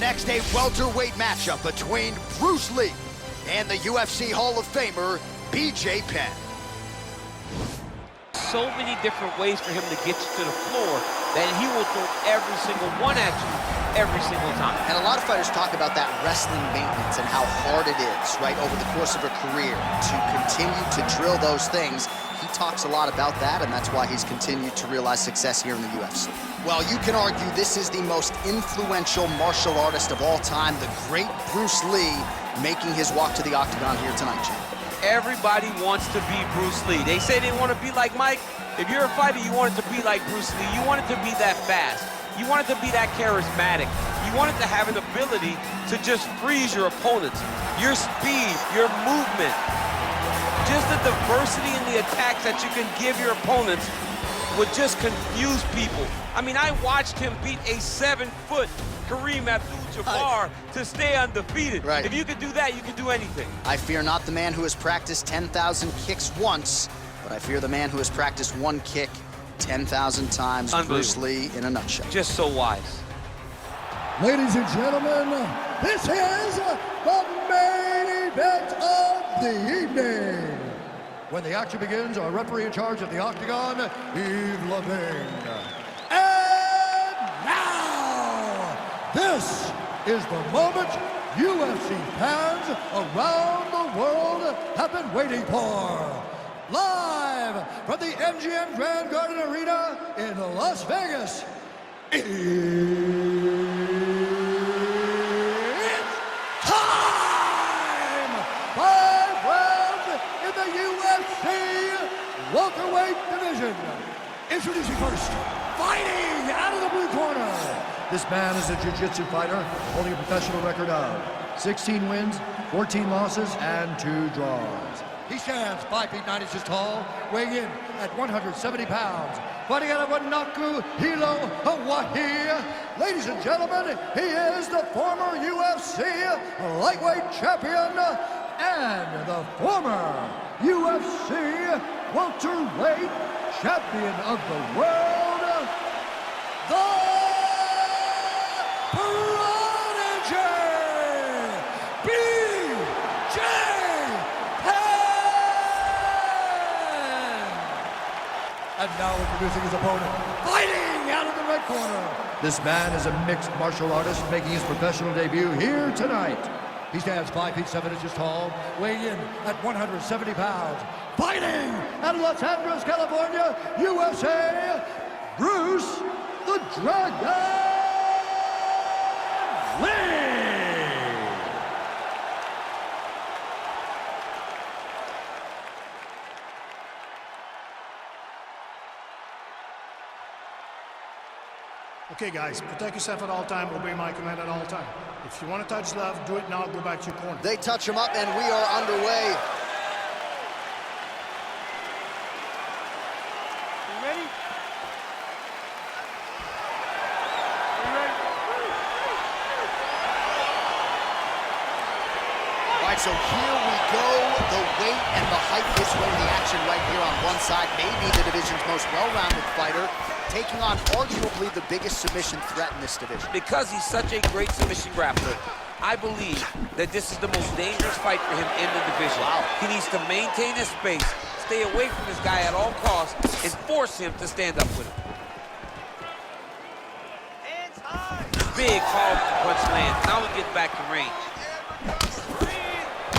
next, a welterweight matchup between Bruce Lee and the UFC Hall of Famer, B.J. Penn. So many different ways for him to get you to the floor that he will throw every single one at you every single time. And a lot of fighters talk about that wrestling maintenance and how hard it is, right, over the course of a career to continue to drill those things. He talks a lot about that, and that's why he's continued to realize success here in the UFC. Well, you can argue this is the most influential martial artist of all time, the great Bruce Lee, making his walk to the octagon here tonight, champ. Everybody wants to be Bruce Lee. They say they want to be like Mike. If you're a fighter, you want it to be like Bruce Lee. You want it to be that fast. You want it to be that charismatic. You want it to have an ability to just freeze your opponents. Your speed, your movement, just the diversity in the attacks that you can give your opponents would just confuse people. I mean, I watched him beat a 7-foot Kareem Abdul-Jabbar to stay undefeated. Right. If you could do that, you could do anything. I fear not the man who has practiced 10,000 kicks once, but I fear the man who has practiced one kick 10,000 times. Bruce Lee in a nutshell. Just so wise. Ladies and gentlemen, this is the main event of the evening. When the action begins, our referee in charge of the octagon, Yves Levine. And now, this is the moment UFC fans around the world have been waiting for. Live from the MGM Grand Garden Arena in Las Vegas, it's time! 5 rounds in the UFC welterweight division. Introducing first, fighting out of the blue corner. This man is a jiu-jitsu fighter holding a professional record of 16 wins, 14 losses, and 2 draws. He stands 5 feet 9 inches tall, weighing in at 170 pounds. Fighting out of Wanaku, Hilo, Hawaii. Ladies and gentlemen, he is the former UFC lightweight champion and the former UFC welterweight champion of the world, the Prodigy, B.J. And now introducing his opponent, fighting out of the red corner. This man is a mixed martial artist making his professional debut here tonight. He stands 5 feet 7 inches tall, weighing in at 170 pounds. Fighting out of Los Angeles, California, USA, Bruce the Dragon Lee. Okay, guys, protect yourself at all time, obey my command at all time. If you want to touch left, do it now, go back to your corner. They touch him up, and we are underway. You ready? You ready? All right, so here we go. The weight and the height this way, the action right here on one side. Maybe the division's most well-rounded fighter, taking on arguably the biggest submission threat in this division. Because he's such a great submission grappler, I believe that this is the most dangerous fight for him in the division. Wow. He needs to maintain his space, stay away from this guy at all costs, and force him to stand up with him. Hands high. Big powerful punch lands. Now we get back to range.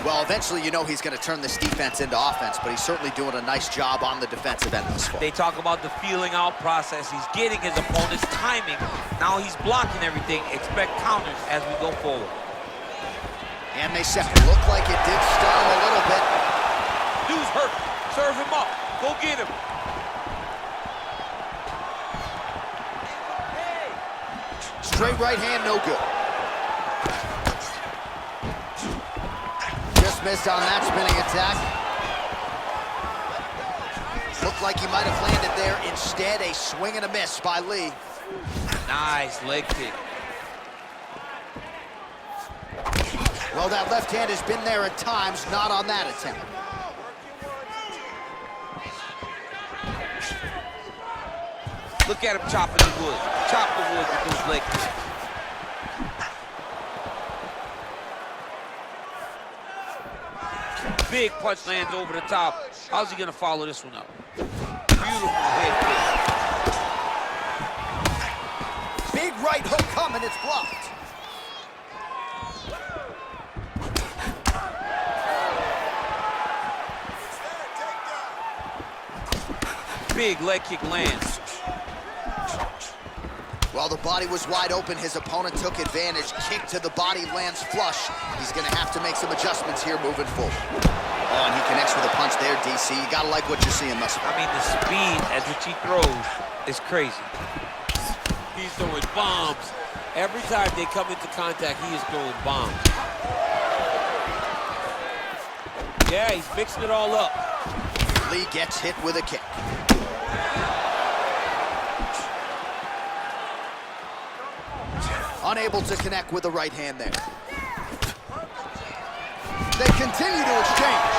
Well, eventually you know he's going to turn this defense into offense, but he's certainly doing a nice job on the defensive end thus far. They talk about the feeling out process. He's getting his opponent's timing. Now he's blocking everything. Expect counters as we go forward. And they set looked like it did stun him a little bit. Dude's hurt. Serve him up. Go get him. Straight right hand, no good. Just missed on that spinning attack. Looked like he might have landed there. Instead, a swing and a miss by Lee. Nice leg kick. Well, that left hand has been there at times, not on that attempt. Look at him chopping the wood. Chop the wood with those leg kicks. big punch lands over the top. How's he gonna follow this one up? Beautiful head kick. Big right hook coming, it's blocked. Big leg kick lands. While the body was wide open, his opponent took advantage. Kick to the body lands flush. He's gonna have to make some adjustments here moving forward. Oh, and he connects with a punch there, DC. You gotta like what you're seeing thus far. I mean, the speed at which he throws is crazy. He's throwing bombs. Every time they come into contact, he is throwing bombs. Yeah, he's mixing it all up. Lee gets hit with a kick. Unable to connect with the right hand there. They continue to exchange.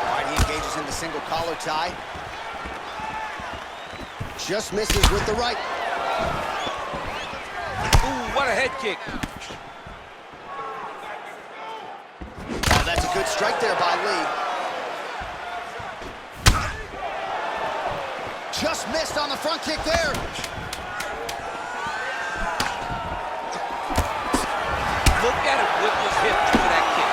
All right, he engages in the single collar tie. Just misses with the right. Ooh, what a head kick. Oh, that's a good strike there by Lee. Just missed on the front kick there. Look at him whip his hip through that kick.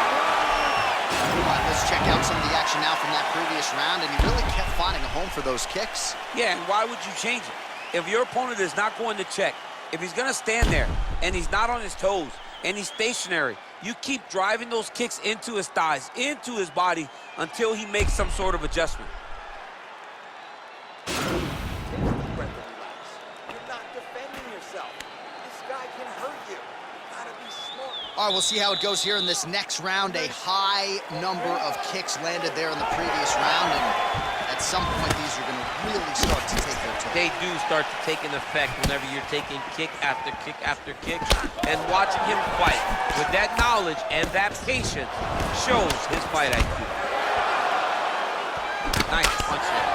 All right, let's check out some of the action now from that previous round, and he really kept finding a home for those kicks. Yeah, and why would you change it? If your opponent is not going to check, if he's going to stand there and he's not on his toes and he's stationary, you keep driving those kicks into his thighs, into his body until he makes some sort of adjustment. All right, we'll see how it goes here in this next round. A high number of kicks landed there in the previous round, and at some point, these are going to really start to take their toll. They do start to take an effect whenever you're taking kick after kick after kick, and watching him fight with that knowledge and that patience shows his fight IQ. Nice punch there.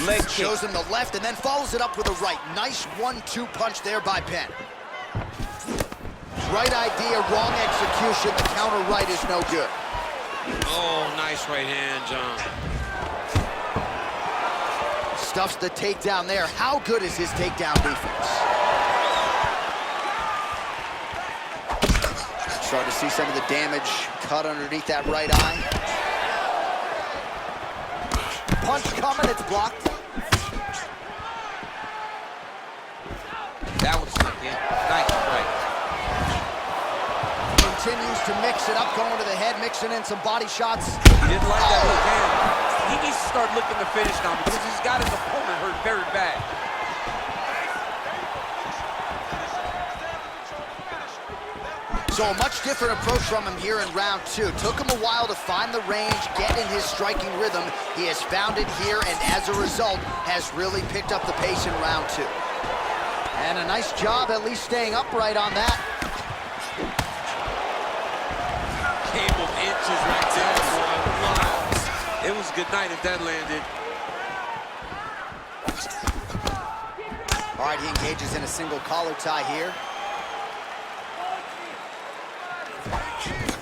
Leg kick. Shows him the left and then follows it up with a right. Nice 1-2 punch there by Penn. Right idea, wrong execution. The counter right is no good. Oh, nice right hand, John. Stuffs the takedown there. How good is his takedown defense? Start to see some of the damage cut underneath that right eye. Punch coming, it's blocked. That was snuck in. Nice strike. Continues to mix it up, going to the head, mixing in some body shots. He didn't like that hook hand. He needs to start looking to finish now because he's got his opponent hurt very bad. So a much different approach from him here in round two. Took him a while to find the range, get in his striking rhythm. He has found it here, and as a result, has really picked up the pace in round two. And a nice job at least staying upright on that. Cable inches right there, boy. Wow. It was a good night if that landed. All right, he engages in a single collar tie here.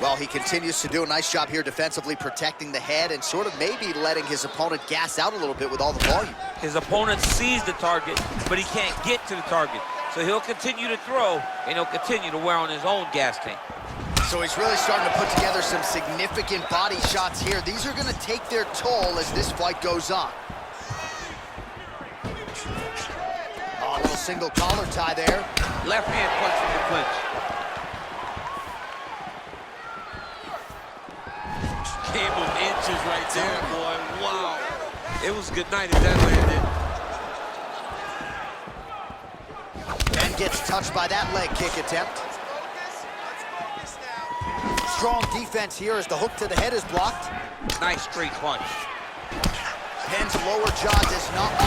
Well, he continues to do a nice job here defensively, protecting the head and sort of maybe letting his opponent gas out a little bit with all the volume. His opponent sees the target, but he can't get to the target. So he'll continue to throw, and he'll continue to wear on his own gas tank. So he's really starting to put together some significant body shots here. These are going to take their toll as this fight goes on. Oh, a little single collar tie there. Left hand punch from the clinch. Cable inches right there, boy. Wow. It was a good night if that landed. And gets touched by that leg kick attempt. Strong defense here as the hook to the head is blocked. Nice straight punch. Penn's lower jaw does not... Oh!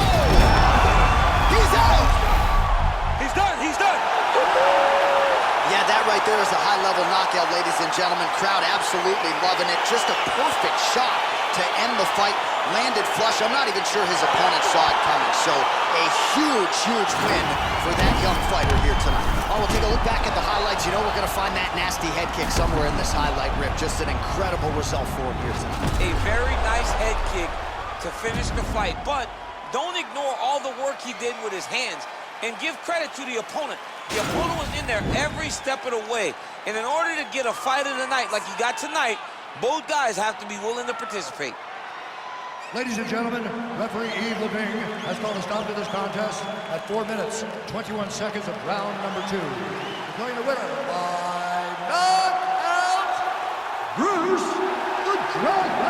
He's out! He's done, he's done! Yeah, that right there is a high-level knockout, ladies and gentlemen. Crowd absolutely loving it. Just a perfect shot to end the fight. Landed flush. I'm not even sure his opponent saw it coming. So a huge, huge win for that young fighter here tonight. John, we'll take a look back at the highlights. You know we're going to find that nasty head kick somewhere in this highlight rip. Just an incredible result for him here tonight. A very nice head kick to finish the fight, but don't ignore all the work he did with his hands, and give credit to the opponent. The opponent was in there every step of the way, and in order to get a fight of the night like he got tonight, both guys have to be willing to participate. Ladies and gentlemen, referee Yves Leving has called a stop to this contest at 4 minutes, 21 seconds of round number 2. Declaring the winner by knockout, Bruce the Dragon